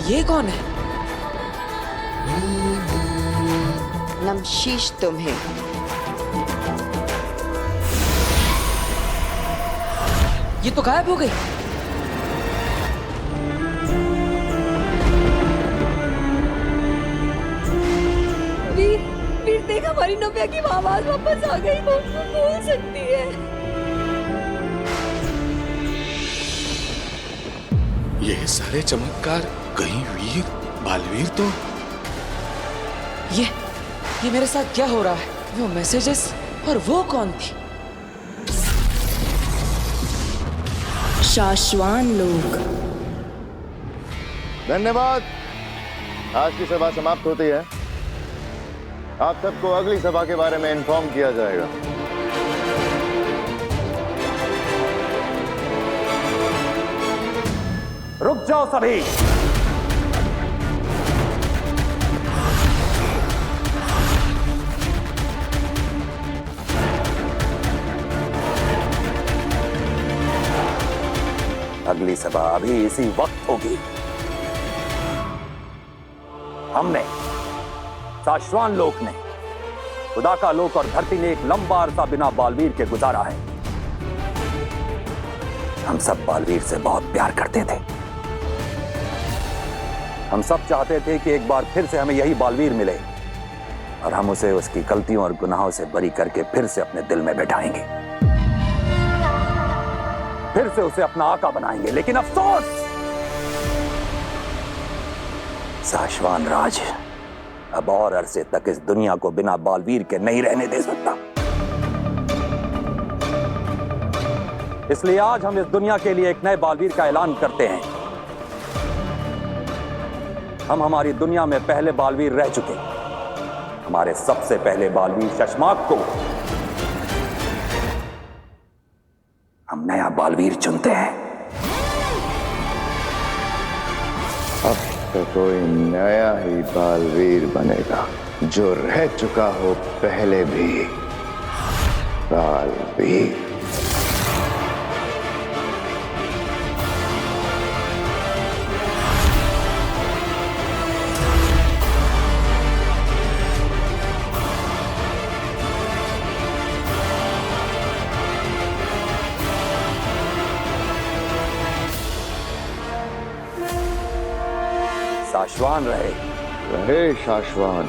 ये कौन है? नमशीश तुम्हें। ये तो गायब हो गई। वीर देख, हमारी नव्या की आवाज वापस आ गई। वो बोल सकती है। ये सारे चमत्कार कहीं वीर बालवीर तो ये मेरे साथ क्या हो रहा है? वो मैसेजेस और वो कौन थी? शाश्वान लोग। धन्यवाद। आज की सभा समाप्त होती है। आप सबको अगली सभा के बारे में इन्फॉर्म किया जाएगा। रुक जाओ सभी। अगली सभा अभी इसी वक्त होगी। हमने, शाश्वान लोक ने, खुदा का लोक और धरती ने एक लंबा अरसा बिना बालवीर के गुजारा है। हम सब बालवीर से बहुत प्यार करते थे। हम सब चाहते थे कि एक बार फिर से हमें यही बालवीर मिले और हम उसे उसकी गलतियों और गुनाहों से बरी करके फिर से अपने दिल में बैठाएंगे, फिर से उसे अपना आका बनाएंगे। लेकिन अफसोस, शाश्वान राज अब और अरसे तक इस दुनिया को बिना बालवीर के नहीं रहने दे सकता। इसलिए आज हम इस दुनिया के लिए एक नए बालवीर का ऐलान करते हैं। हम हमारी दुनिया में पहले बालवीर रह चुके। हमारे सबसे पहले बालवीर शशमाक को हम नया बालवीर चुनते हैं। अब तो कोई नया ही बालवीर बनेगा जो रह चुका हो पहले भी बालवीर। शाश्वान रहे। रहे शाश्वान।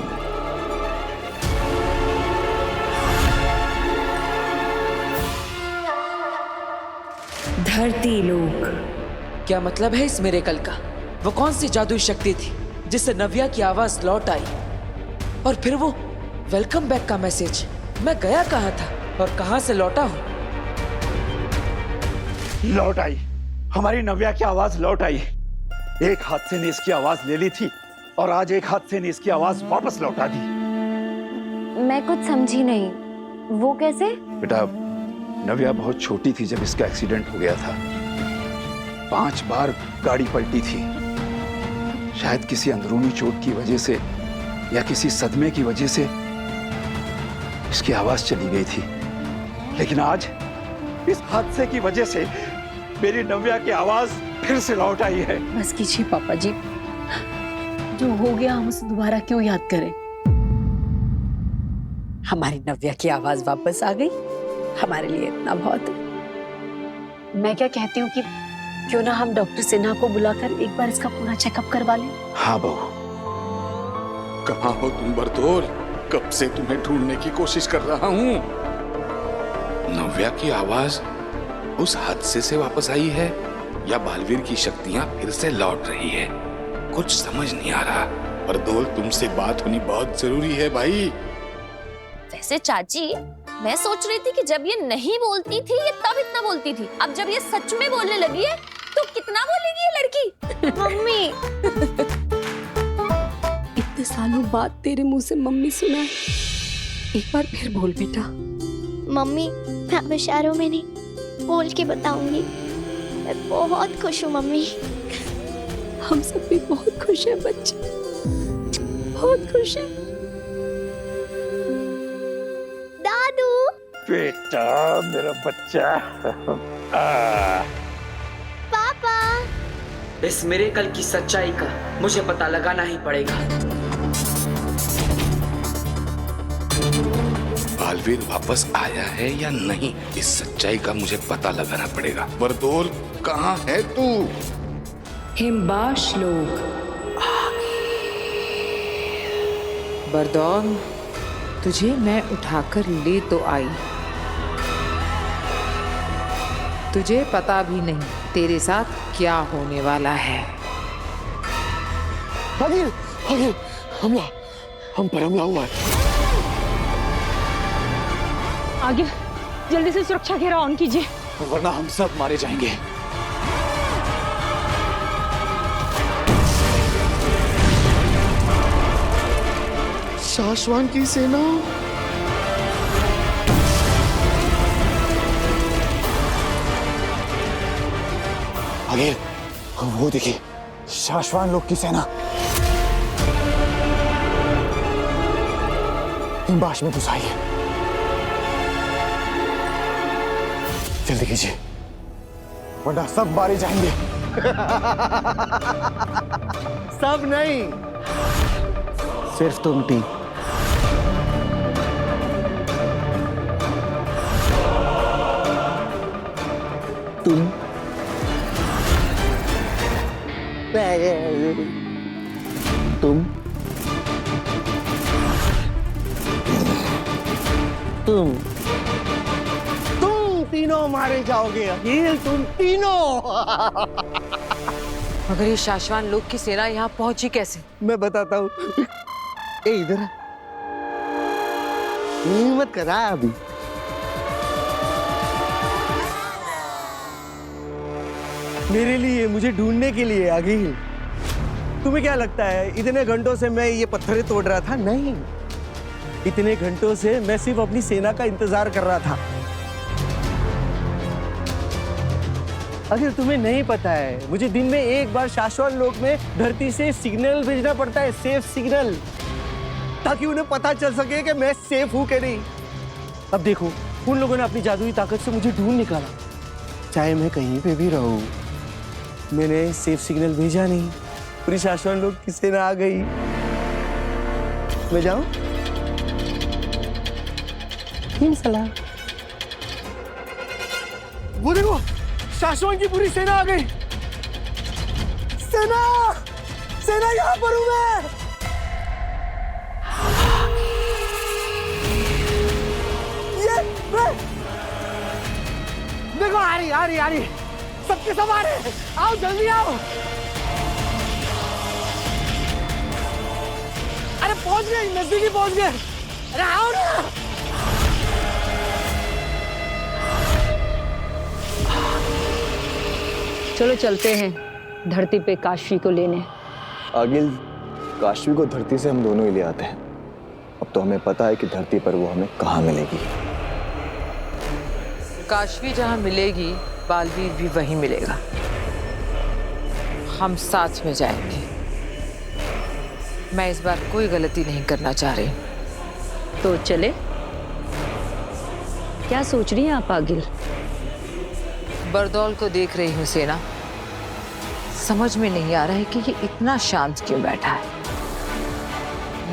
धरती लोक। क्या मतलब है इस मिरेकल का? वो कौन सी जादुई शक्ति थी जिससे नव्या की आवाज लौट आई? और फिर वो वेलकम बैक का मैसेज। मैं गया कहाँ था और कहाँ से लौटा हूँ? लौट आई। हमारी नव्या की आवाज लौट आई। एक हादसे ने इसकी आवाज ले ली थी और आज एक हादसे ने इसकी आवाज वापस लौटा दी। मैं कुछ समझी नहीं। वो कैसे? बेटा, नव्या बहुत छोटी थी जब इसका एक्सीडेंट हो गया था। 5 बार गाड़ी पलटी थी। शायद किसी अंदरूनी चोट की वजह से या किसी सदमे की वजह से इसकी आवाज चली गई थी। लेकिन आज इस हादसे की वजह से मेरी नव्या की आवाज फिर से लौट आई है। बस कीजिए पापा जी, जो हो गया हम उसे दोबारा क्यों याद करें? हमारी नव्या की आवाज वापस आ गई, हमारे लिए इतना बहुत है। मैं क्या कहती हूँ कि क्यों ना हम डॉक्टर सिन्हा को बुलाकर एक बार इसका पूरा चेकअप करवा लें। हाँ बहू, कहाँ हो तुम बरतौर? कब से तुम्हें ढूंढने की कोशिश कर रहा हूँ। नव्या की आवाज उस हादसे से वापस आई है या बालवीर की शक्तियां फिर से लौट रही है? कुछ समझ नहीं आ रहा। बरदौल, तुमसे बात होनी बहुत जरूरी है भाई। वैसे चाची, मैं सोच रही थी कि जब ये नहीं बोलती थी ये तब इतना बोलती थी। अब जब ये सच में बोलने लगी है तो कितना बोलेगी ये लड़की। मम्मी, इतने सालों बाद तेरे मुंह से मम्मी सुना है। एक बार फिर बोल बेटा। मम्मी, मैं अब इशारों में नहीं, बोल के बताऊंगी। मैं बहुत खुश हूँ मम्मी। हम सब भी बहुत खुश हैं बच्चे, बहुत खुश हैं। दादू। बेटा, मेरा बच्चा। पापा। इस मिरेकल की सच्चाई का मुझे पता लगाना ही पड़ेगा। बालवीर वापस आया है या नहीं, इस सच्चाई का मुझे पता लगाना पड़ेगा। बरदौल, कहाँ है तू? हिमबाश लोग। बरदौल, तुझे मैं उठाकर ले तो आई, तुझे पता भी नहीं तेरे साथ क्या होने वाला है। अगिल, अगिल, हमला, हम पर हमला हुआ है। आगे जल्दी से सुरक्षा घेरा ऑन कीजिए, वरना हम सब मारे जाएंगे। शाश्वान की सेना। आगे वो देखिए, शाश्वान लोग की सेना हिमबाश में घुस आई है। जल्दी कीजिए, वरना सब मारे जाएंगे। सब नहीं, सिर्फ तुम तीन। तुम तुम तीनों मारे जाओगे। अखिल, तुम तीनों। मगर ये शाश्वान लोग की सेना यहाँ पहुंची कैसे? मैं बताता हूँ। इधर हिम्मत करा अभी। मेरे लिए, मुझे ढूंढने के लिए। अखिल, तुम्हें क्या लगता है इतने घंटों से मैं ये पत्थरें तोड़ रहा था? नहीं, इतने घंटों से मैं सिर्फ अपनी सेना का इंतजार कर रहा था। अगर तुम्हें नहीं पता है, मुझे दिन में एक बार शाश्वत लोक में धरती से सिग्नल भेजना पड़ता है, सेफ सिग्नल, ताकि उन्हें पता चल सके कि मैं सेफ हूं कि नहीं। अब देखो, उन लोगों ने अपनी जादुई ताकत से मुझे ढूंढ निकाला। चाहे मैं कहीं पे भी रहूं, मैंने सेफ सिग्नल भेजा नहीं, पूरी शाश्वत लोक की सेना आ गई। मैं जाऊं? सलाह। वो देखो, शाश्वत की पूरी सेना आ गई। सेना, सेना यहाँ पर हूं मैं। ये देखो, आ रही, आ रही, आ रही। सबके सब आ रहे। आओ, जल्दी आओ। अरे पहुंच गए, नजदीकी पहुंच गए। अरे आओ ना। चलो चलते हैं धरती पे काशी को लेने। आगिल, काशी को धरती से हम दोनों ही ले आते हैं। अब तो हमें पता है कि धरती पर वो हमें कहाँ मिलेगी। काशवी जहाँ मिलेगी, बालवीर भी वहीं मिलेगा। हम साथ में जाएंगे। मैं इस बार कोई गलती नहीं करना चाह रही। तो चले? क्या सोच रही हैं आप आगिल? बरदौल को देख रही हूँ सेना। समझ में नहीं आ रहा है कि ये इतना शांत क्यों बैठा है।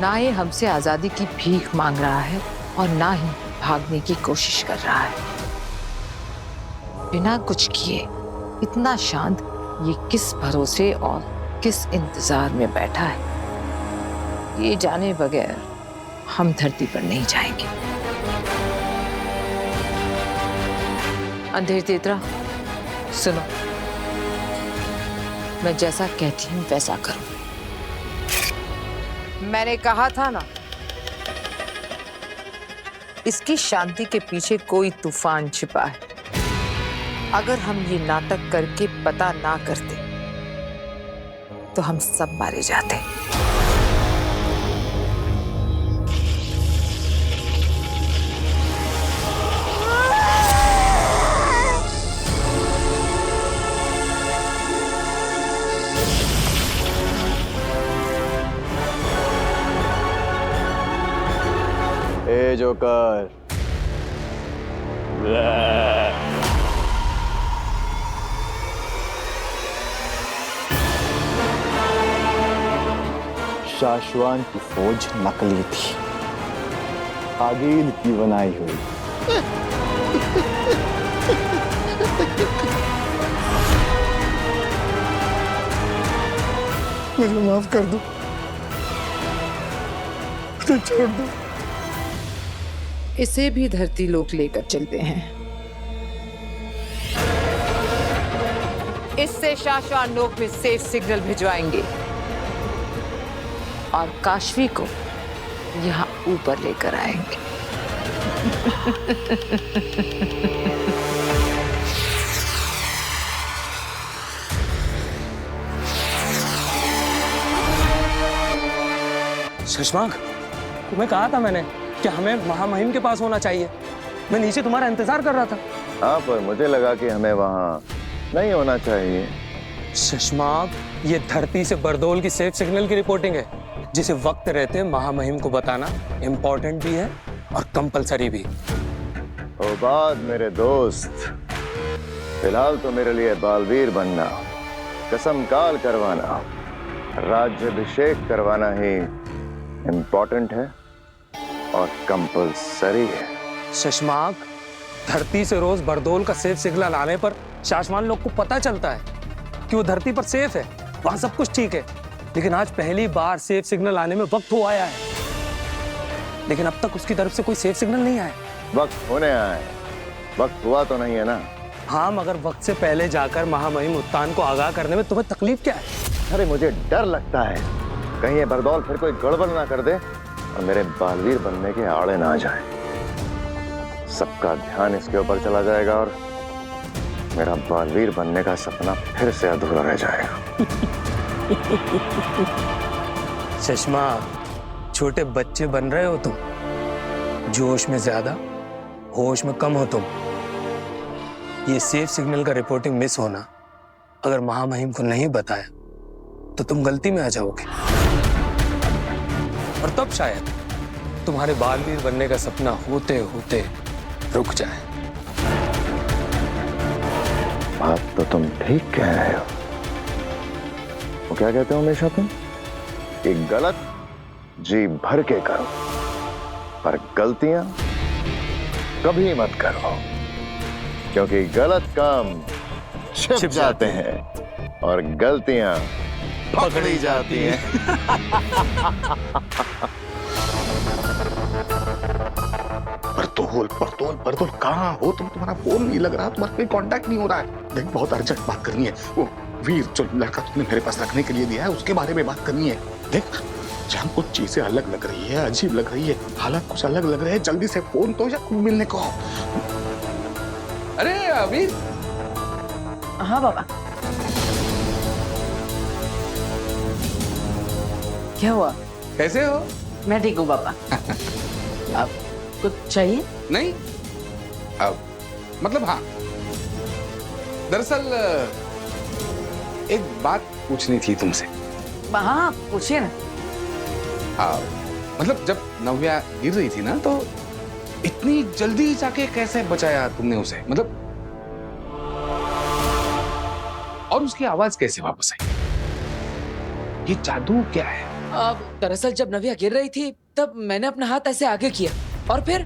ना ये हमसे आजादी की भीख मांग रहा है और ना ही भागने की कोशिश कर रहा है। बिना कुछ किए इतना शांत ये किस भरोसे और किस इंतजार में बैठा है, ये जाने बगैर हम धरती पर नहीं जाएंगे। अंधेर तेतरा, सुनो, मैं जैसा कहती हूँ वैसा करो। मैंने कहा था ना, इसकी शांति के पीछे कोई तूफान छिपा है। अगर हम ये नाटक करके पता ना करते तो हम सब मारे जाते। ए जोकर, शाश्वान की फौज नकली थी, आगील की बनाई हुई। मुझे माफ कर दो, मुझे छोड़ दो। इसे भी धरती लोक लेकर चलते हैं। इससे शाश्वान लोक में सेफ सिग्नल भिजवाएंगे और काशवी को यहाँ ऊपर लेकर आएंगे। शशांक, तुम्हें कहा था मैंने कि हमें महामहिम के पास होना चाहिए। मैं नीचे तुम्हारा इंतजार कर रहा था। हाँ, पर मुझे लगा कि हमें वहां नहीं होना चाहिए। शशांक, ये धरती से बरदोल की सेफ सिग्नल की रिपोर्टिंग है, जिसे वक्त रहते महामहिम को बताना इम्पोर्टेंट भी है और कंपलसरी भी। ओ बात मेरे दोस्त, फिलहाल तो मेरे लिए बालवीर बनना, कसम काल करवाना, राज्याभिषेक करवाना ही इम्पोर्टेंट है और कंपलसरी है। शशांक, धरती से रोज बरदोल का सेफ सिग्नल आने पर शाश्वान लोग को पता चलता है कि वो धरती पर सेफ है, वहां सब कुछ ठीक है। लेकिन आज पहली बार सेफ सिग्नल आने में वक्त हो आया है, लेकिन अब तक उसकी तरफ से कोई सेफ सिग्नल नहीं आया। वक्त होने आया है, वक्त हुआ तो नहीं है ना। हाँ, मगर वक्त से पहले जाकर महामहिम उत्तान को आगाह करने में तुम्हें तकलीफ क्या है? अरे मुझे डर लगता है कहीं ये बरदौल फिर कोई गड़बड़ ना कर दे और मेरे बालवीर बनने के आड़े ना जाए। सबका ध्यान इसके ऊपर चला जाएगा और मेरा बालवीर बनने का सपना फिर से अधूरा रह जाएगा। चश्मा, छोटे बच्चे बन रहे हो तुम, जोश में ज्यादा होश में कम हो तुम। ये सेफ सिग्नल का रिपोर्टिंग मिस होना अगर महामहिम को नहीं बताया तो तुम गलती में आ जाओगे और तब शायद तुम्हारे बालवीर बनने का सपना होते होते रुक जाए। बात तो तुम ठीक कह रहे हो। वो क्या कहते हो हमेशा तुम कि गलत जी भर के करो पर गलतियां कभी मत करो, क्योंकि गलत काम छिप जाते हैं और गलतियां पकड़ी जाती हैं। बरदोल कहाँ हो तुम? तुम्हारा फोन नहीं लग रहा, तुम्हारा कोई कांटेक्ट नहीं हो रहा है। देख, बहुत अर्जेंट बात करनी है। वो वीर जो लड़का तुमने मेरे पास रखने के लिए दिया है उसके बारे में बात करनी है। देख, जहाँ कुछ चीजें अलग लग रही है, अजीब लग रही है, हालात कुछ अलग लग रहे हैं, जल्दी से फोन तो या मिलने को। अरे वीर। हाँ बाबा। क्या हुआ? कैसे हो? मैं ठीक हूँ पापा। अब कुछ चाहिए? नहीं, अब मतलब हाँ, दरअसल एक बात पूछनी थी तुमसे। हाँ पूछिए ना। मतलब जब नव्या गिर रही थी ना तो इतनी जल्दी जाके कैसे बचाया तुमने उसे? मतलब और उसकी आवाज कैसे वापस आई? ये जादू क्या है? दरअसल जब नव्या गिर रही थी तब मैंने अपना हाथ ऐसे आगे किया और फिर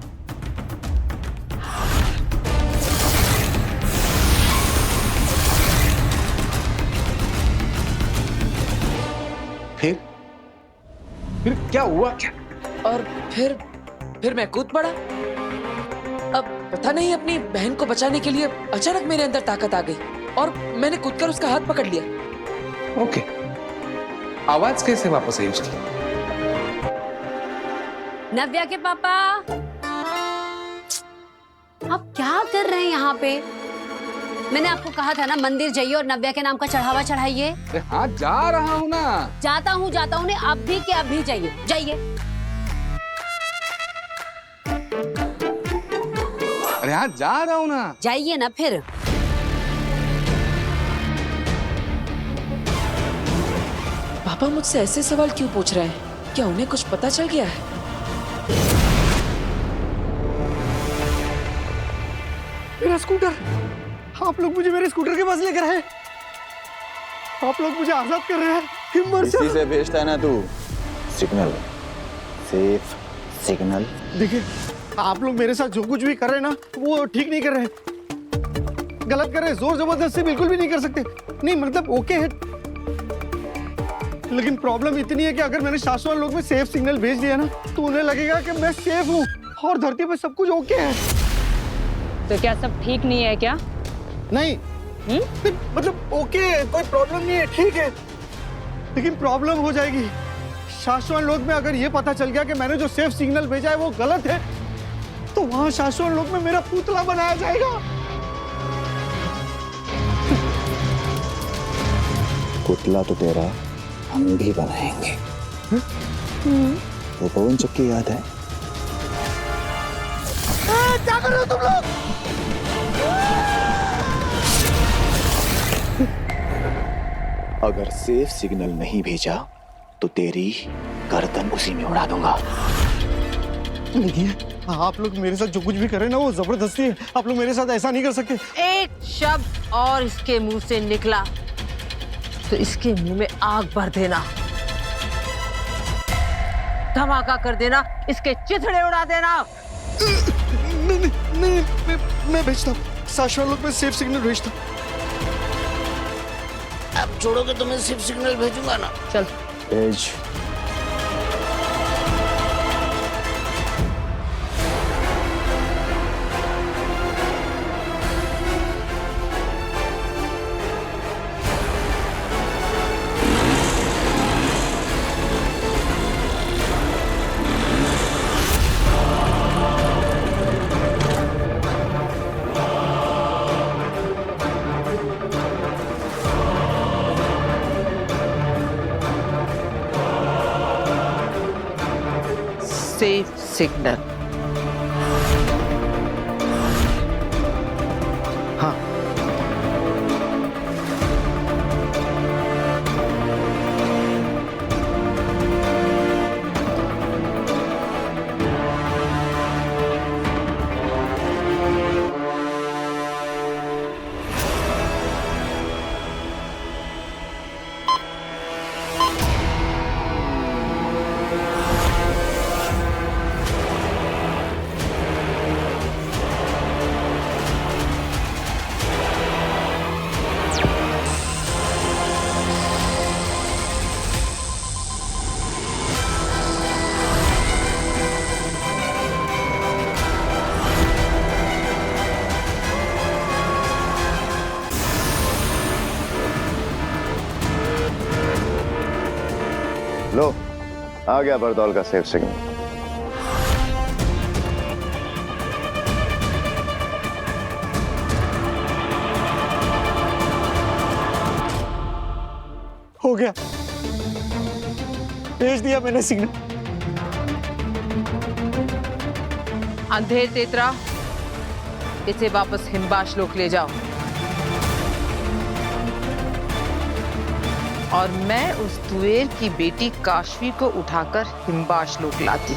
क्या हुआ? क्या? और फिर मैं कूद पड़ा। अब पता नहीं अपनी बहन को बचाने के लिए अचानक मेरे अंदर ताकत आ गई और मैंने कूदकर उसका हाथ पकड़ लिया। ओके, आवाज कैसे वापस आई उसकी? नव्या के पापा, आप क्या कर रहे हैं यहाँ पे? मैंने आपको कहा था ना मंदिर जाइए और नव्या के नाम का चढ़ावा चढ़ाइए। हाँ, जा रहा हूँ ना। जाता हूँ ने अभी के अभी जाइए, जाइए। अरे हाँ, जा रहा हूँ ना। जाइए ना फिर। पापा मुझसे ऐसे सवाल क्यों पूछ रहे हैं? क्या उन्हें कुछ पता चल गया है? मेरा स्कूटर! आप लोग मुझे मेरे स्कूटर के पास लेकर आए। आप लोग मुझे आजाद कर रहे हैं। हिम्मत इसी से भेजता है ना तू, सिग्नल, सेफ सिग्नल। देखिए, आप लोग मेरे साथ जो कुछ भी कर रहे हैं ना, वो ठीक नहीं कर रहे हैं, गलत कर रहे हैं। जोर जबरदस्ती बिल्कुल भी नहीं कर सकते। नहीं मतलब ओके है, लेकिन प्रॉब्लम इतनी है कि अगर मैंने शाश्वत लोक में सेफ सिग्नल भेज दिया ना, तो उन्हें लगेगा कि मैं सेफ हूँ और धरती पर सब कुछ ओके है। तो क्या सब ठीक नहीं है क्या? नहीं, मतलब ओके है, कोई प्रॉब्लम नहीं है, ठीक है, लेकिन प्रॉब्लम हो जाएगी। शाश्वत लोक में अगर ये पता चल गया कि मैंने जो सेफ सिग्नल भेजा है वो गलत है, तो वहां शाश्वत लोक में मेरा पुतला बनाया जाएगा। पुतला तो तेरा हम भी बनाएंगे। वो पवन चक्की याद है? क्या कर रहे हो तुम लोग? अगर सेफ सिग्नल नहीं भेजा तो तेरी गर्दन उसी में उड़ा दूंगा। देखिए, आप लोग मेरे साथ जो कुछ भी कर रहे हैं ना, वो जबरदस्ती है। आप लोग मेरे साथ ऐसा नहीं कर सकते। एक शब्द और इसके मुंह से निकला तो इसके मुंह में आग भर देना, धमाका कर देना, इसके चिथड़े उड़ा देना। नहीं, मैं भेजता हूँ, शाश्वत लोक में सेफ सिग्नल भेजता हूँ। अब छोड़ोगे तो मैं सिर्फ सिग्नल भेजूंगा ना। चल भेज। Safe signal. हाँ, लो, आ गया बरदौल का सेफ सिग्नल। हो गया, भेज दिया मैंने सिग्नल। अंधेर तेतरा, इसे वापस हिमबाश लोक ले जाओ और मैं उस तुएर की बेटी काशवी को उठाकर हिमबाश लोक लाती।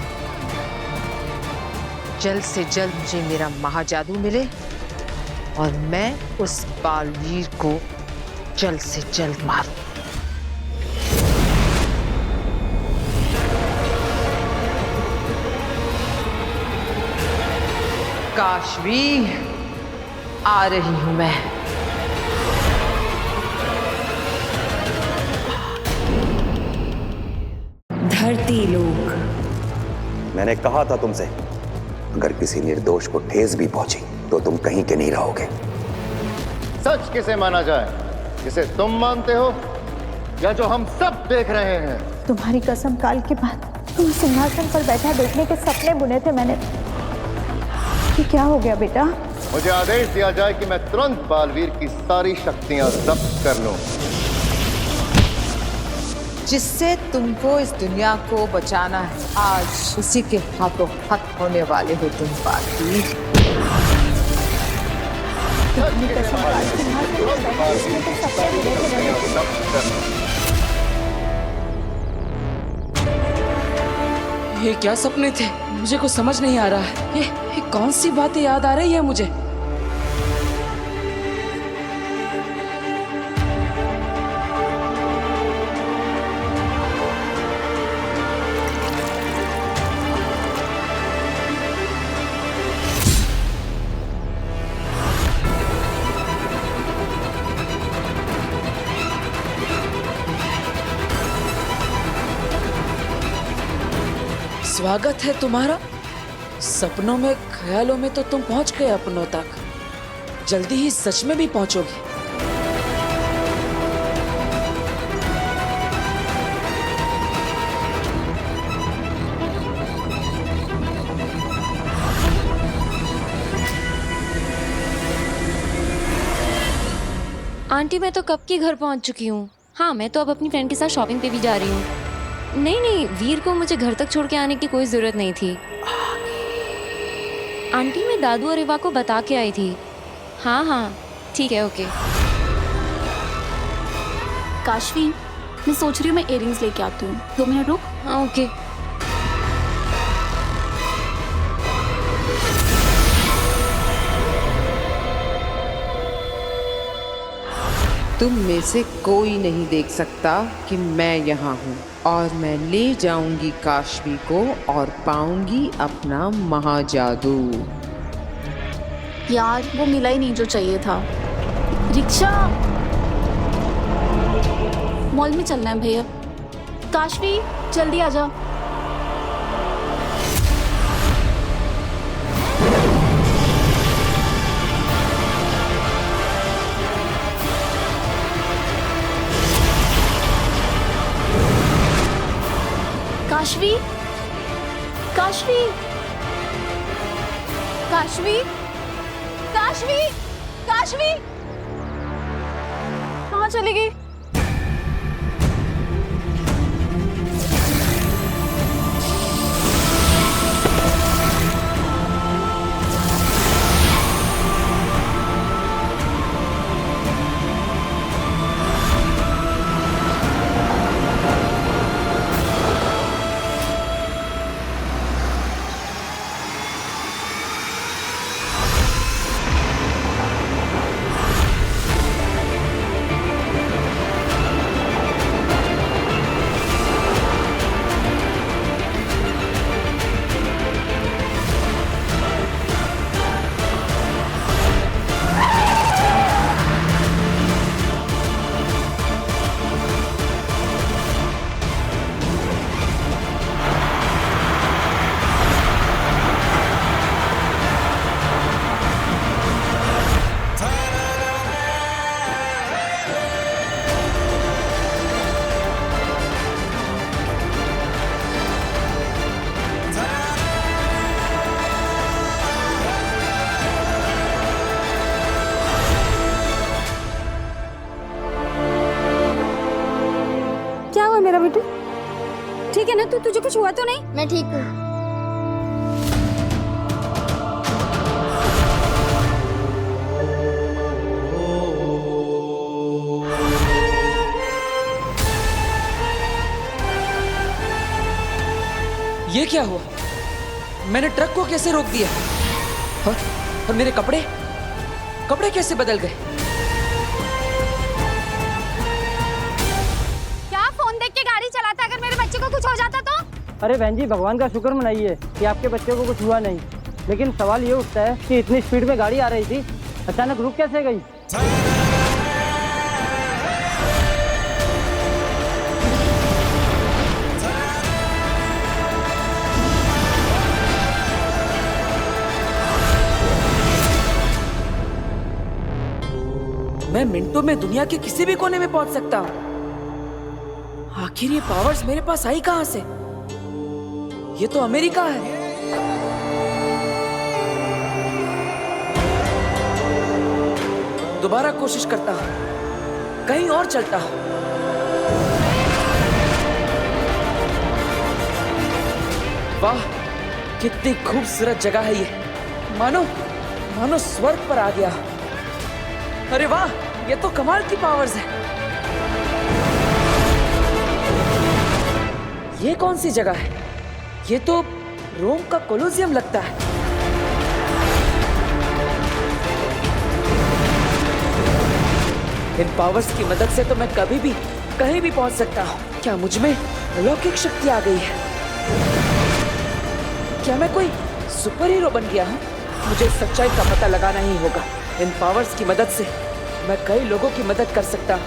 जल्द से जल्द मुझे मेरा महाजादू मिले और मैं उस बालवीर को जल्द से जल्द मारूं। काशवी, आ रही हूं मैं। धरती लोक। मैंने कहा था तुमसे, अगर किसी निर्दोष को ठेस भी पहुंची तो तुम कहीं के नहीं रहोगे। सच किसे माना जाए, जिसे तुम मानते हो या जो हम सब देख रहे हैं? तुम्हारी कसम, काल के बाद तुम सिंहासन पर बैठा देखने के सपने बुने थे मैंने। ये क्या हो गया बेटा? मुझे आदेश दिया जाए कि मैं तुरंत बालवीर की सारी शक्तियां जब्त कर लूं। जिससे तुमको इस दुनिया को बचाना है, आज उसी के हाथों खत्म होने वाले हो तुम बालवीर। ये क्या सपने थे? मुझे कुछ समझ नहीं आ रहा है। ये कौन सी बातें याद आ रही है मुझे? स्वागत है तुम्हारा। सपनों में, ख्यालों में तो तुम पहुंच गए अपनों तक, जल्दी ही सच में भी पहुंचोगे। आंटी मैं तो कब की घर पहुंच चुकी हूँ। हाँ मैं तो अब अपनी फ्रेंड के साथ शॉपिंग पे भी जा रही हूँ। नहीं नहीं, वीर को मुझे घर तक छोड़ के आने की कोई जरूरत नहीं थी। आंटी मैं दादू और इवा को बता के आई थी। हाँ हाँ ठीक है, ओके। काशवी, मैं सोच रही हूँ मैं इयररिंग्स लेके आती हूँ, 2 मिनट रुक। हाँ ओके। तुम में से कोई नहीं देख सकता कि मैं यहाँ हूँ, और मैं ले जाऊंगी काशवी को और पाऊंगी अपना महाजादू। यार वो मिला ही नहीं जो चाहिए था। रिक्शा, मॉल में चलना है भैया। काशवी जल्दी आ जा। काशवी, काशवी, काशवी, काशवी, काशवी, कहाँ चली गई? मेरा बेटा ठीक है ना? तुझे कुछ हुआ तो नहीं? मैं ठीक हूँ। ये क्या हुआ? मैंने ट्रक को कैसे रोक दिया? और मेरे कपड़े कैसे बदल गए? क्या फोन देख के गाड़ी चलाता? अगर मेरे बच्चे को कुछ हो जाता तो? अरे बहन जी, भगवान का शुक्र मनाइए कि आपके बच्चे को कुछ हुआ नहीं, लेकिन सवाल ये उठता है कि इतनी स्पीड में गाड़ी आ रही थी, अचानक रुक कैसे गई? मैं मिनटों में दुनिया के किसी भी कोने में पहुंच सकता हूं। आखिर ये पावर्स मेरे पास आई कहां से? ये तो अमेरिका है। दोबारा कोशिश करता हूं, कहीं और चलता हूं। वाह, कितनी खूबसूरत जगह है ये। मानो स्वर्ग पर आ गया। अरे वाह, ये तो कमाल की पावर्स है। ये कौन सी जगह है? ये तो रोम का कोलोसियम लगता है। इन पावर्स की मदद से तो मैं कभी भी कहीं भी पहुंच सकता हूं। क्या मुझ में अलौकिक शक्ति आ गई है? क्या मैं कोई सुपर हीरो बन गया हूं? मुझे सच्चाई का पता लगाना ही होगा। इन पावर्स की मदद से मैं कई लोगों की मदद कर सकता हूँ,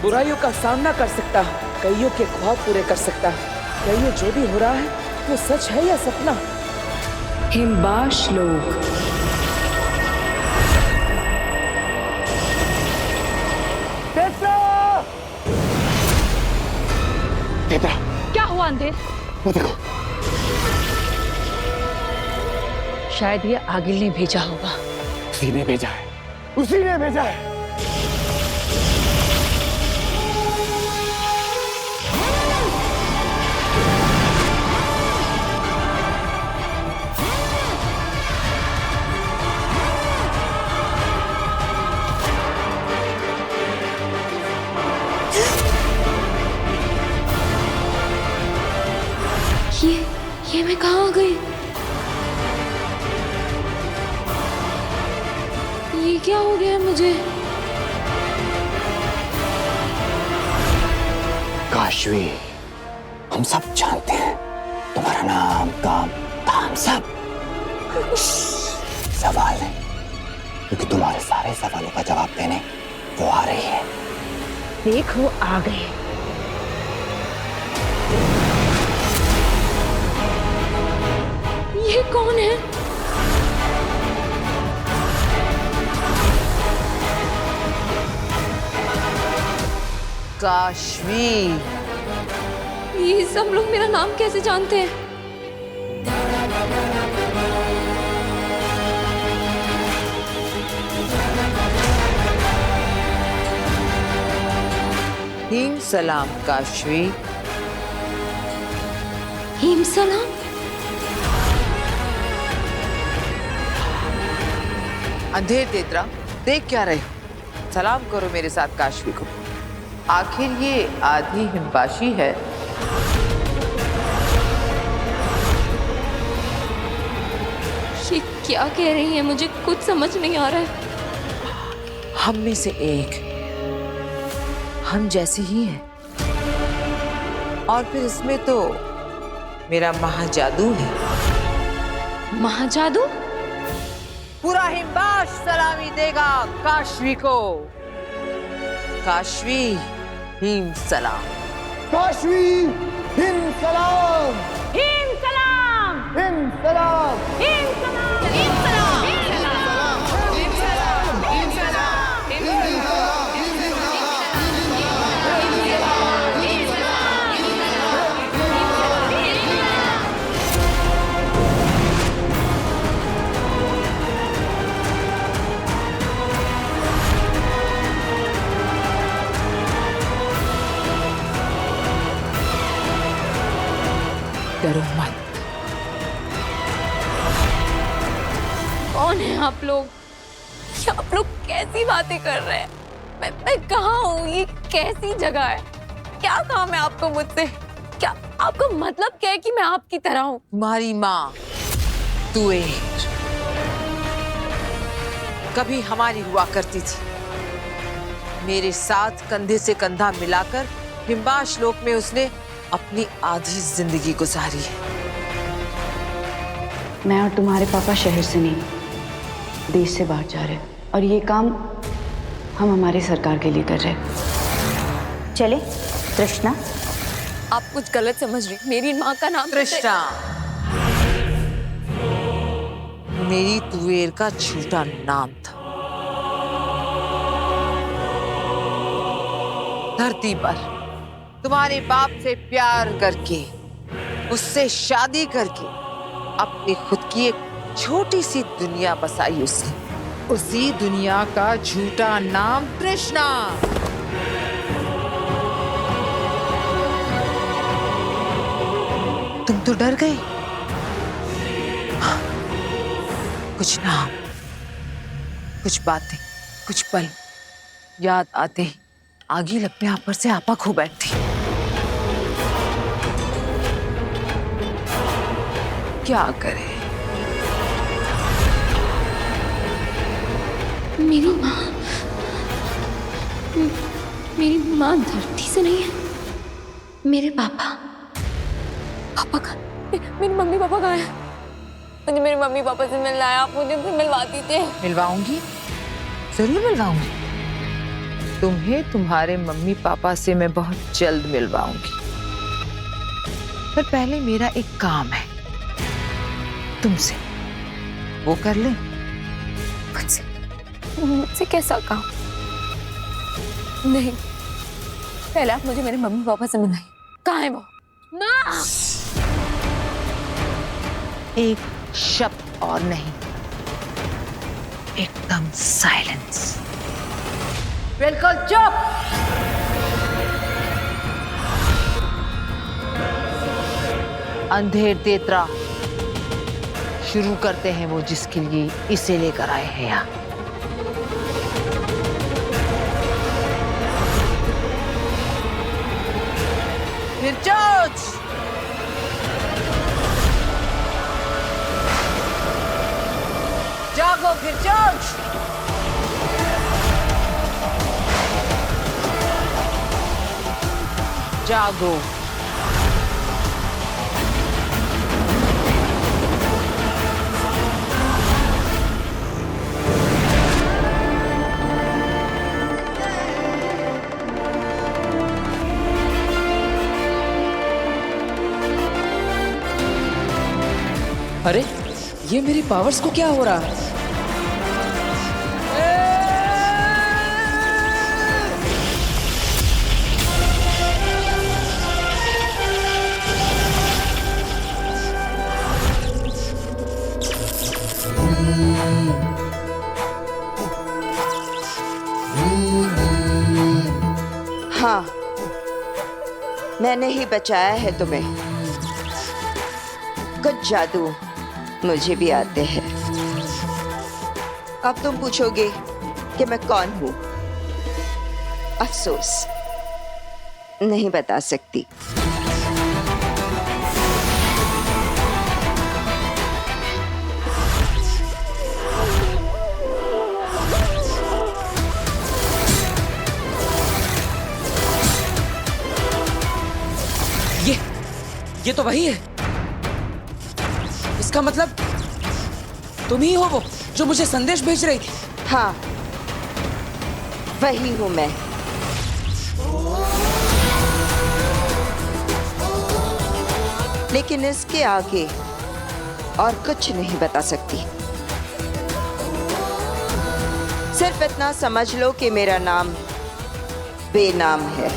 बुराइयों का सामना कर सकता हूँ, कईयों के ख्वाब पूरे कर सकता हूँ। क्या ये जो भी हो रहा है ये सच है या सपना? हिमबाश लोग। क्या हुआ अंधेर? वो देखो, शायद ये आगिल ने भेजा होगा। उसी ने भेजा है, उसी ने भेजा है। ये मैं कहाँ आ गई? ये क्या हो गया मुझे? काशवी, हम सब जानते हैं तुम्हारा नाम, काम, धाम सब। सवाल है, क्योंकि तुम्हारे सारे सवालों का जवाब देने वो आ रही है। देखो आ गए। ये कौन है? काशवी। ये सब लोग मेरा नाम कैसे जानते हैं? हिम सलाम काशवी। हिम सलाम? अंधेर तेतरा, देख क्या रहे हो? सलाम करो मेरे साथ काशवी को। आखिर ये आधी हिमबाशी है। ये क्या कह रही है? मुझे कुछ समझ नहीं आ रहा है। हम में से एक हम जैसे ही हैं। और फिर इसमें तो मेरा महाजादू है। महाजादू? पूरा हिमबाश सलामी देगा काशवी को। काशवी हिम सलाम। काशवी हिम सलाम। हिम सलाम। हिम सलाम। हिम सलाम। हिम सलाम। डरो मत। कौन है आप लोग? ये आप लोग कैसी बातें कर रहे हैं? मैं कहाँ हूँ? ये कैसी जगह है? क्या काम है आपको मुझसे? क्या आपका मतलब क्या है कि मैं आपकी तरह हूँ? तुम्हारी माँ तुएर कभी हमारी हुआ करती थी। मेरे साथ कंधे से कंधा मिलाकर हिमबाश लोक में उसने अपनी आधी जिंदगी गुजारी है। मैं और तुम्हारे पापा शहर से नहीं, देश से बाहर जा रहे हैं, और ये काम हम हमारी सरकार के लिए कर रहे हैं। चले तृष्णा। आप कुछ गलत समझ रही। मेरी माँ का नाम तृष्णा मेरी तुएर का झूठा नाम था। धरती पर तुम्हारे बाप से प्यार करके, उससे शादी करके अपनी खुद की एक छोटी सी दुनिया बसाई उसने। उसी दुनिया का झूठा नाम तृष्णा। तुम तो डर गए। हाँ, कुछ नाम, कुछ बातें, कुछ पल याद आते ही आगी लगने आप पर से आपा खो बैठती। क्या करे? मेरी माँ धरती से नहीं है। मेरे पापा का मेरी मम्मी पापा कहाँ है? मुझे मेरे मम्मी पापा से मिलना है। आप मुझे उनसे मिलवा दीजिए। मिलवाऊंगी, जरूर मिलवाऊंगी। तुम्हें तुम्हारे मम्मी पापा से मैं बहुत जल्द मिलवाऊंगी। पर पहले मेरा एक काम है तुमसे, वो कर ले। मुझसे कैसा काम? नहीं, पहले आप मुझे मेरे मम्मी पापा से मिलाइए। कहाँ है वो? माँ! एक शब्द और नहीं, एकदम साइलेंस। बिल्कुल चुप। अंधेर तेतरा, शुरू करते हैं वो जिसके लिए इसे लेकर आए हैं यहाँ। फिर चोच, जागो फिर चोच, जागो। अरे ये मेरी पावर्स को क्या हो रहा है? हाँ, मैंने ही बचाया है तुम्हें। कुछ जादू मुझे भी आते हैं। अब तुम पूछोगे कि मैं कौन हूं। अफसोस, नहीं बता सकती। ये तो वही है। इसका मतलब तुम ही हो वो जो मुझे संदेश भेज रही थी। हाँ, वही हूं मैं। लेकिन इसके आगे और कुछ नहीं बता सकती। सिर्फ इतना समझ लो कि मेरा नाम बेनाम है।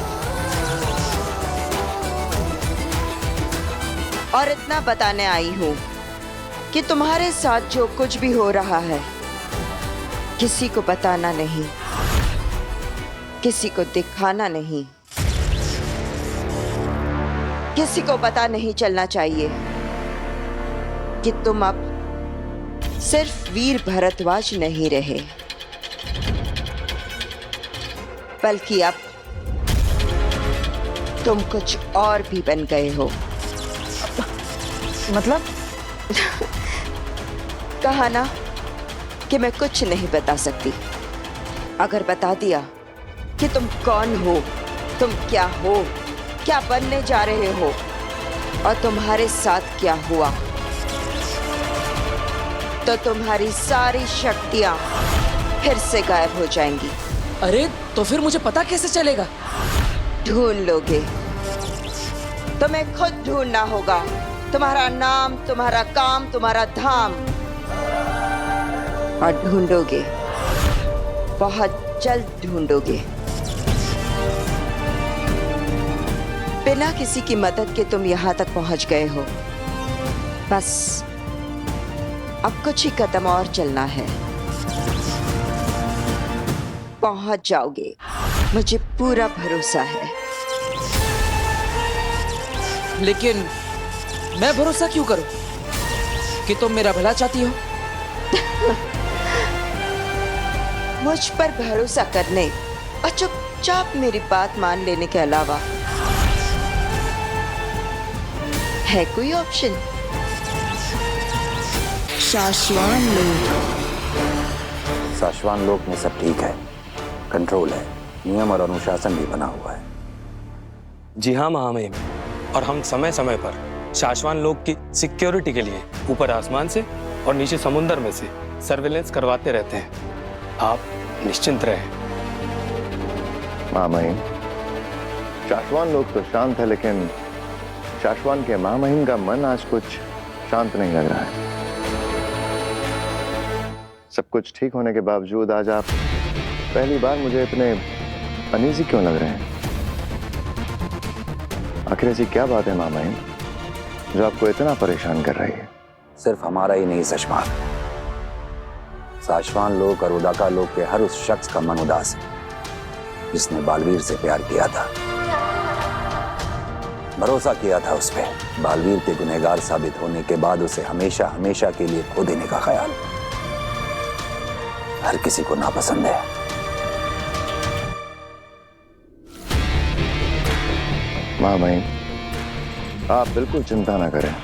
और इतना बताने आई हूं कि तुम्हारे साथ जो कुछ भी हो रहा है किसी को बताना नहीं, किसी को दिखाना नहीं, किसी को पता नहीं चलना चाहिए कि तुम अब सिर्फ वीर भरद्वाज नहीं रहे, बल्कि अब तुम कुछ और भी बन गए हो। मतलब? कहा ना कि मैं कुछ नहीं बता सकती। अगर बता दिया कि तुम कौन हो, तुम क्या हो, क्या बनने जा रहे हो और तुम्हारे साथ क्या हुआ, तो तुम्हारी सारी शक्तियां फिर से गायब हो जाएंगी। अरे तो फिर मुझे पता कैसे चलेगा? ढूंढ लोगे। तुम्हें खुद ढूंढना होगा। तुम्हारा नाम, तुम्हारा काम, तुम्हारा धाम। और ढूंढोगे, बहुत जल्द ढूंढोगे। बिना किसी की मदद के तुम यहां तक पहुंच गए हो। बस अब कुछ ही कदम और चलना है, पहुंच जाओगे। मुझे पूरा भरोसा है। लेकिन मैं भरोसा क्यों करूं कि तुम मेरा भला चाहती हो? मुझ पर भरोसा करने और चुपचाप मेरी बात मान लेने के अलावा है कोई ऑप्शन? शाश्वान लोक। शाश्वान लोक में सब ठीक है, कंट्रोल है, नियम और अनुशासन भी बना हुआ है। जी हाँ महामहिम, और हम समय समय पर शाश्वान लोक की सिक्योरिटी के लिए ऊपर आसमान से और नीचे समुद्र में से सर्वेलेंस करवाते रहते हैं। आप निश्चिंत रहें। महामहिम, शाश्वान लोक तो शांत है, लेकिन शाश्वान के महामहिम का मन आज कुछ शांत नहीं लग रहा है। सब कुछ ठीक होने के बावजूद आज आप पहली बार मुझे इतने अनईजी क्यों लग रहे हैं? आखिर ऐसी क्या बात है महामहिम जो आपको इतना परेशान कर रही है? सिर्फ हमारा ही नहीं शशमाक, साशवान लोग और उदाका लोग के हर उस शख्स का मन उदास है जिसने बालवीर से प्यार किया था, भरोसा किया था उस पर। बालवीर के गुनहगार साबित होने के बाद उसे हमेशा हमेशा के लिए खो देने का ख्याल हर किसी को नापसंद है। महामहिम, आप बिल्कुल चिंता न करें।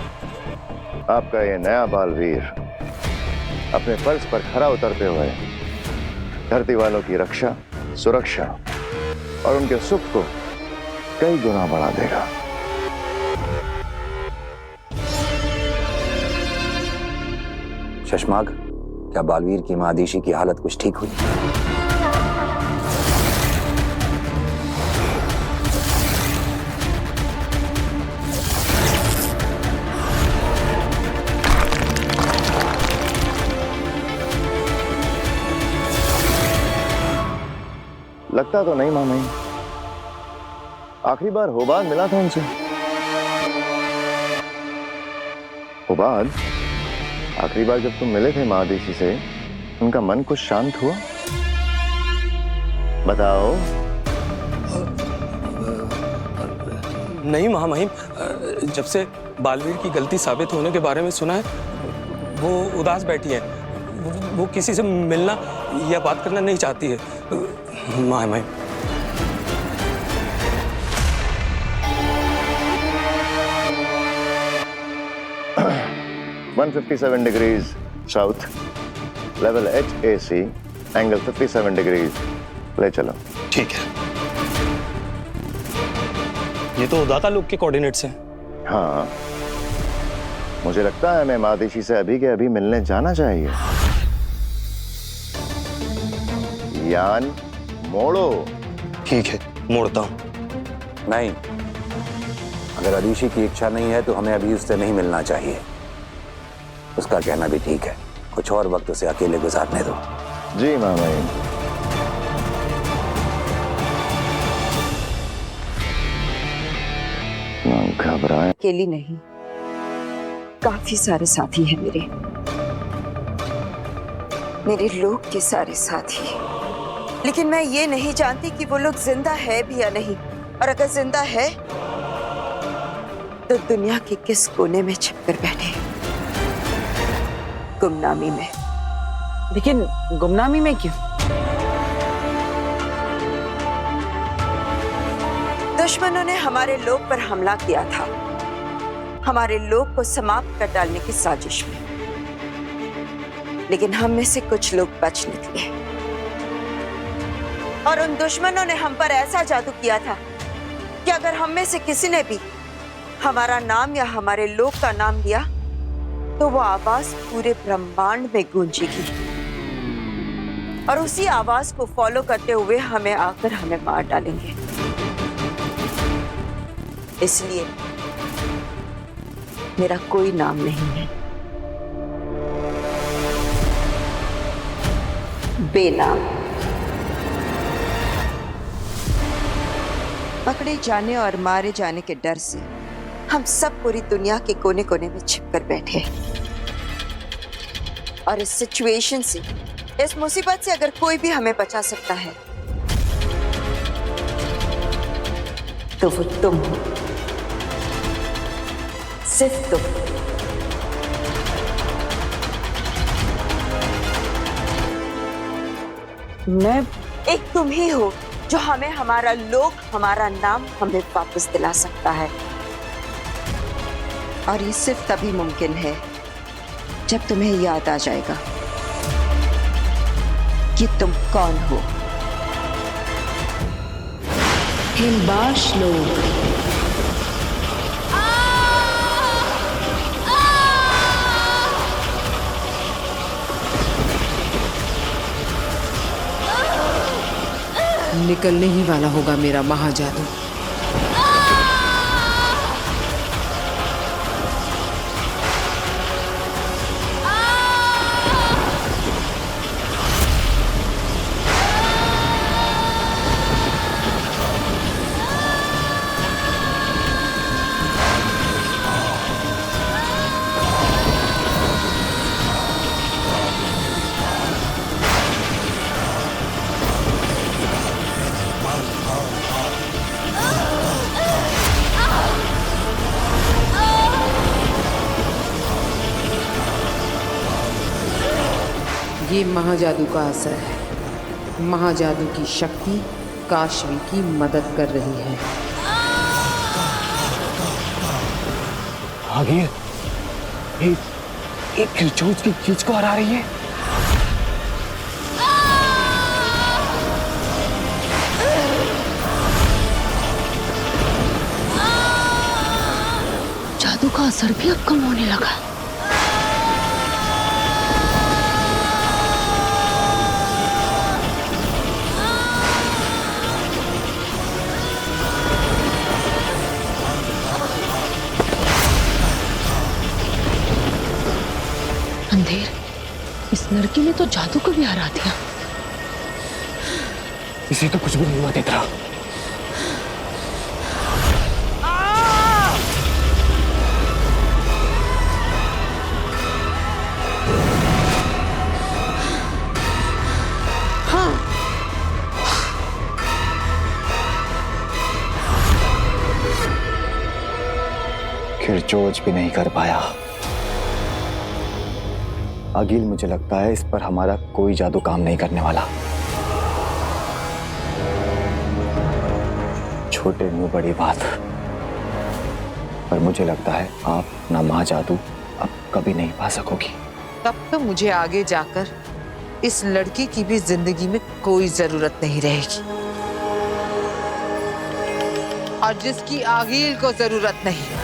आपका ये नया बालवीर अपने फर्ज पर खरा उतरते हुए धरती वालों की रक्षा, सुरक्षा और उनके सुख को कई गुना बढ़ा देगा। शशमाग, क्या बालवीर की मां आदिशी की हालत कुछ ठीक हुई? लगता तो नहीं मामई। आखिरी बार होबाद मिला था उनसे। होबाद, आखिरी बार जब तुम मिले थे माँ आदिशी से, उनका मन कुछ शांत हुआ? बताओ। नहीं महामहिम, जब से बालवीर की गलती साबित होने के बारे में सुना है, वो उदास बैठी है। वो किसी से मिलना या बात करना नहीं चाहती है महामहिम। 157 degrees south, level HAC, angle 57 degrees. ले चलो। ठीक है। ये तो उदाका लोग के कोऑर्डिनेट्स हैं। हाँ, मुझे लगता है मैं मादिशी से अभी के अभी मिलने जाना चाहिए। यान मोड़ो। ठीक है, मोड़ता हूं। नहीं, अगर आदिशी की इच्छा नहीं है तो हमें अभी उससे नहीं मिलना चाहिए। उसका कहना भी ठीक है, कुछ और वक्त उसे अकेले गुजारने दो। जी मामई। घबराए। अकेली नहीं, काफी सारे साथी हैं मेरे लोग के सारे साथी। लेकिन मैं ये नहीं जानती कि वो लोग जिंदा है भी या नहीं, और अगर जिंदा है तो दुनिया के किस कोने में छिपकर बैठे हैं। गुमनामी में। लेकिन गुमनामी में क्यों? दुश्मनों ने हमारे लोग पर हमला किया था, हमारे लोग को समाप्त कर डालने की साजिश में। लेकिन हम में से कुछ लोग बच निकले, और उन दुश्मनों ने हम पर ऐसा जादू किया था कि अगर हम में से किसी ने भी हमारा नाम या हमारे लोग का नाम लिया तो वो आवाज पूरे ब्रह्मांड में गूंजेगी, और उसी आवाज को फॉलो करते हुए हमें आकर हमें मार डालेंगे। इसलिए मेरा कोई नाम नहीं है, बेनाम। पकड़े जाने और मारे जाने के डर से हम सब पूरी दुनिया के कोने कोने में छिपकर बैठे हैं। और इस सिचुएशन से, इस मुसीबत से अगर कोई भी हमें बचा सकता है तो वो तुम हो, सिर्फ तुम। मैं एक तुम ही हो जो हमें हमारा लोग, हमारा नाम हमें वापस दिला सकता है। और ये सिर्फ तभी मुमकिन है जब तुम्हें याद आ जाएगा कि तुम कौन हो। हिमबाश लोग। निकलने ही वाला होगा मेरा महाजादू। ये महाजादू का असर है। महाजादू की शक्ति काशवी की मदद कर रही है। आ गई है। एक खिलचोच की खींच को हरा रही है। जादू का असर भी अब कम होने लगा। अंधेर, इस लड़की ने तो जादू को भी हरा दिया। इसे तो कुछ भी नहीं हुआ तेतरा। खिलचोच भी नहीं कर पाया। अगिल, मुझे लगता है इस पर हमारा कोई जादू काम नहीं करने वाला। छोटे मुंह बड़ी बात, पर मुझे लगता है आप ना महाजादू अब कभी नहीं पा सकोगी। तब तो मुझे आगे जाकर इस लड़की की भी जिंदगी में कोई जरूरत नहीं रहेगी, और जिसकी आगिल को जरूरत नहीं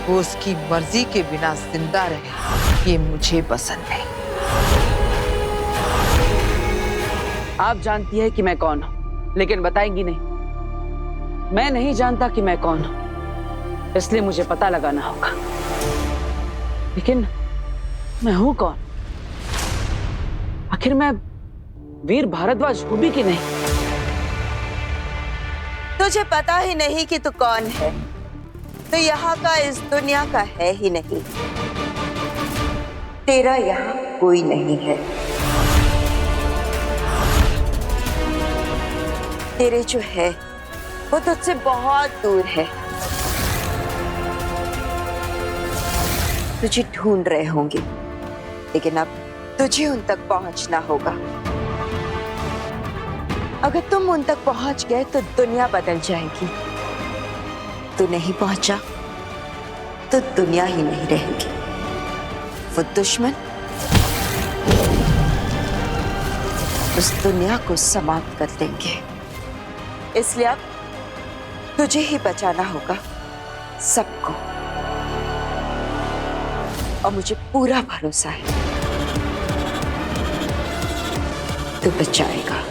वो उसकी मर्जी के बिना जिंदा रहे, ये मुझे पसंद नहीं। आप जानती है कि मैं कौन हूं, लेकिन बताएंगी नहीं। मैं नहीं जानता कि मैं कौन हूं, इसलिए मुझे पता लगाना होगा। लेकिन मैं हूं कौन? आखिर मैं वीर भारद्वाज हूं भी कि नहीं? तुझे पता ही नहीं कि तू कौन है, तो यहाँ का इस दुनिया का है ही नहीं। तेरा यहाँ कोई नहीं है। तेरे जो है वो तुझसे बहुत दूर है। तुझे ढूंढ रहे होंगे, लेकिन अब तुझे उन तक पहुंचना होगा। अगर तुम उन तक पहुंच गए तो दुनिया बदल जाएगी। तू नहीं पहुंचा तो दुनिया ही नहीं रहेगी। वो दुश्मन उस दुनिया को समाप्त कर देंगे। इसलिए अब तुझे ही बचाना होगा सबको, और मुझे पूरा भरोसा है तू बचाएगा।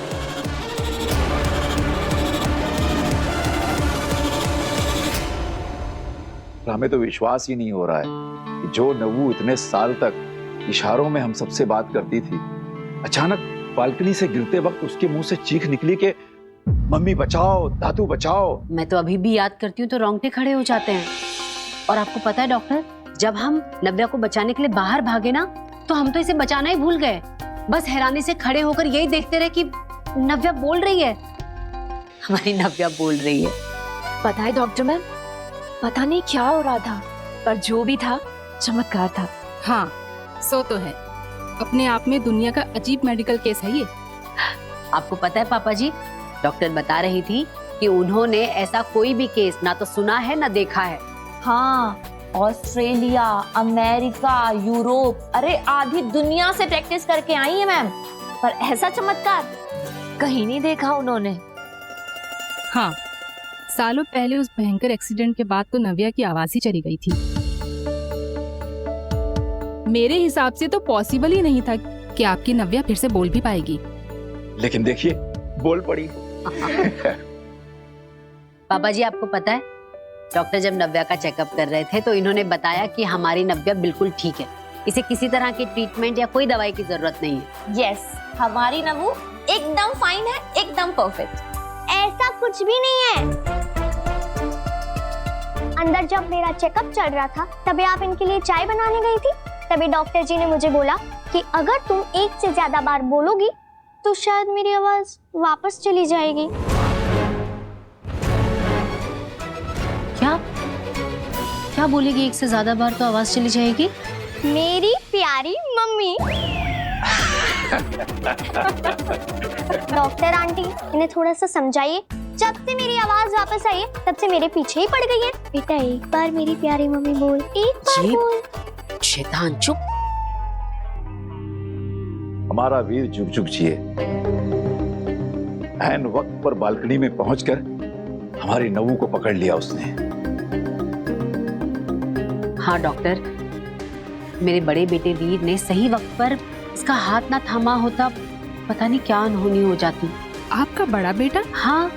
हमें तो विश्वास ही नहीं हो रहा है कि जो नव्वू इतने साल तक इशारों में हम सबसे बात करती थी, अचानक बालकनी से गिरते वक्त उसके मुंह से चीख निकली कि मम्मी बचाओ, दादू बचाओ। मैं तो अभी भी याद करती हूँ तो रोंगटे खड़े हो जाते हैं। और आपको पता है डॉक्टर, जब हम नव्या को बचाने के लिए बाहर भागे ना, तो हम तो इसे बचाना ही भूल गए। बस हैरानी से खड़े होकर यही देखते रहे कि नव्या बोल रही है। हमारी नव्या बोल रही है। पता है डॉक्टर मैम, पता नहीं क्या हो रहा था, पर जो भी था चमत्कार था। हाँ, सो तो है। अपने आप में दुनिया का अजीब मेडिकल केस है ये। आपको पता है पापा जी, डॉक्टर बता रही थी कि उन्होंने ऐसा कोई भी केस ना तो सुना है ना देखा है। हाँ, ऑस्ट्रेलिया, अमेरिका, यूरोप, अरे आधी दुनिया से प्रैक्टिस करके आई है मैम, पर ऐसा चमत्कार कहीं नहीं देखा उन्होंने। हाँ, सालों पहले उस भयंकर एक्सीडेंट के बाद तो नव्या की आवाज ही चली गई थी। मेरे हिसाब से तो पॉसिबल ही नहीं था कि आपकी नव्या फिर से बोल भी पाएगी। लेकिन देखिए, बोल पड़ी। पापा जी, आपको पता है, डॉक्टर जब नव्या का चेकअप कर रहे थे तो इन्होंने बताया कि हमारी नव्या बिल्कुल ठीक है, इसे किसी तरह की ट्रीटमेंट या कोई दवाई की जरूरत नहीं है। यस, हमारी नव्वू एकदम फाइन है, एकदम परफेक्ट। ऐसा कुछ भी नहीं है। अंदर जब मेरा चेकअप चल रहा था, तभी आप इनके लिए चाय बनाने गई थी। तभी डॉक्टर जी ने मुझे बोला कि अगर तुम एक से ज्यादा बार बोलोगी तो शायद मेरी आवाज वापस चली जाएगी। क्या क्या बोलेगी? एक से ज्यादा बार तो आवाज चली जाएगी। मेरी प्यारी मम्मी। डॉक्टर आंटी इन्हें थोड़ा सा समझाइए। जब से मेरी आवाज वापस आई है तब से मेरे पीछे ही पड़ गई है। बेटा एक बार मेरी प्यारी मम्मी बोल, एक बार बोल। शैतान चुप। हमारा वीर जुग जुग जिए। ऐन वक्त पर बालकनी में पहुंचकर हमारी नवू को पकड़ लिया उसने। हाँ डॉक्टर, मेरे बड़े बेटे वीर ने सही वक्त पर इसका हाथ ना थामा होता, पता नहीं क्या अनहोनी हो जाती। आपका बड़ा बेटा? हाँ,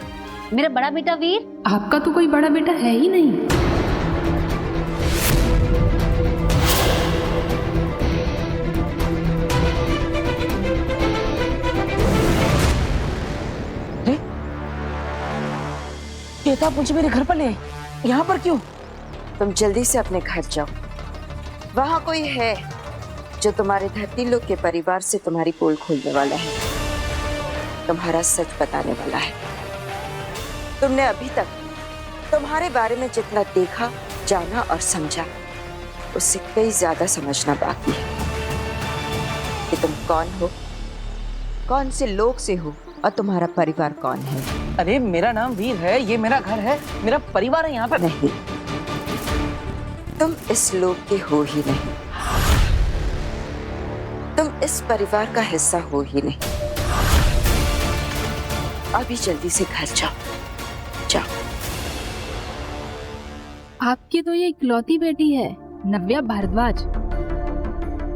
मेरा बड़ा बेटा वीर। आपका तो कोई बड़ा बेटा है ही नहीं। आप मुझे मेरे घर पर ले आए, यहाँ पर क्यों? तुम जल्दी से अपने घर जाओ। वहां कोई है जो तुम्हारे धरती लोग के परिवार से तुम्हारी पोल खोलने वाला है, तुम्हारा सच बताने वाला है। तुमने अभी तक तुम्हारे बारे में जितना देखा, जाना और समझा, उससे कई ज्यादा समझना बाकी है कि तुम कौन हो, कौन से लोग से हो और तुम्हारा परिवार कौन है। अरे मेरा नाम वीर है, ये मेरा घर है, मेरा परिवार है यहाँ पर। नहीं, तुम इस लोग के हो ही नहीं, तुम इस परिवार का हिस्सा हो ही नहीं। अभी जल्दी से घर जाओ, जाओ। आपकी तो ये इकलौती बेटी है नव्या भारद्वाज।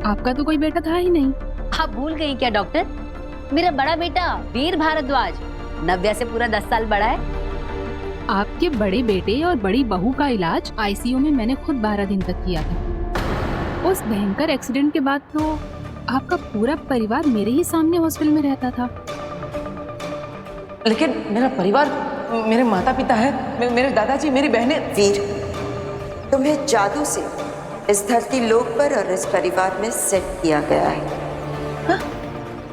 आपका तो कोई बेटा था ही नहीं। आप भूल गई क्या डॉक्टर? मेरा बड़ा बेटा वीर भारद्वाज नव्या से पूरा 10 साल बड़ा है। आपके बड़े बेटे और बड़ी बहू का इलाज आईसीयू में मैंने खुद 12 दिन तक किया था। उस भयंकर एक्सीडेंट के बाद तो आपका पूरा परिवार मेरे ही सामने हॉस्पिटल में रहता था। लेकिन मेरा परिवार, मेरे माता पिता है, मेरे दादाजी, मेरी बहनें। वीर, तुम्हें जादू से इस धरती लोक पर और इस परिवार में सेट किया गया है। हाँ?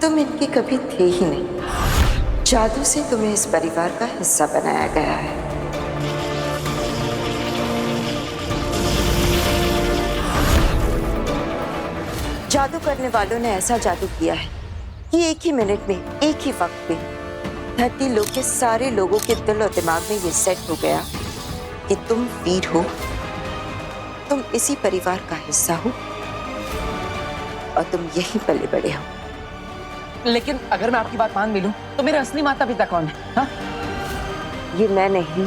तुम इनके कभी थे ही नहीं, जादू से तुम्हें इस परिवार का हिस्सा बनाया गया है। जादू करने वालों ने ऐसा जादू किया है कि एक ही मिनट में, एक ही वक्त में धरती लोक के सारे लोगों के दिल और दिमाग में ये सेट हो गया कि तुम वीर हो, तुम इसी परिवार का हिस्सा हो और तुम यहीं पले बड़े हो। लेकिन अगर मैं आपकी बात मान भी लूं, तो मेरे असली माता पिता कौन है? हाँ? ये मैं नहीं,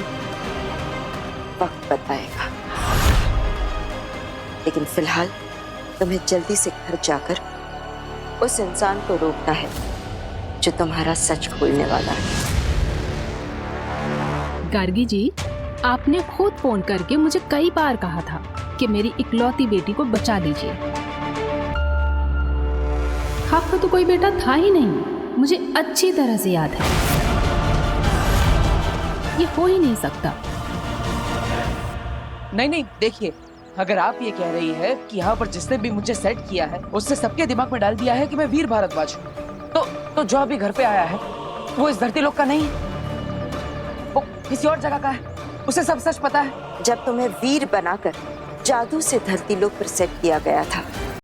वक्त बताएगा। लेकिन फिलहाल तुम्हें जल्दी से घर जाकर उस इंसान को रोकना है जो तुम्हारा सच खोलने वाला है। गार्गी जी, आपने खुद फोन करके मुझे कई बार कहा था कि मेरी इकलौती बेटी को बचा लीजिए। आपका तो कोई बेटा था ही नहीं, मुझे अच्छी तरह से याद है। ये हो ही नहीं सकता। नहीं, देखिए, अगर आप ये कह रही है कि यहाँ पर जिसने भी मुझे सेट किया है उससे सबके दिमाग में डाल दिया है कि मैं वीर भारद्वाज हूँ, तो जो अभी घर पे आया है वो इस धरती लोक का नहीं है, वो किसी और जगह का है। उसे सब सच पता है। जब तुम्हें वीर बनाकर जादू से धरती लोक पर सेट किया गया था,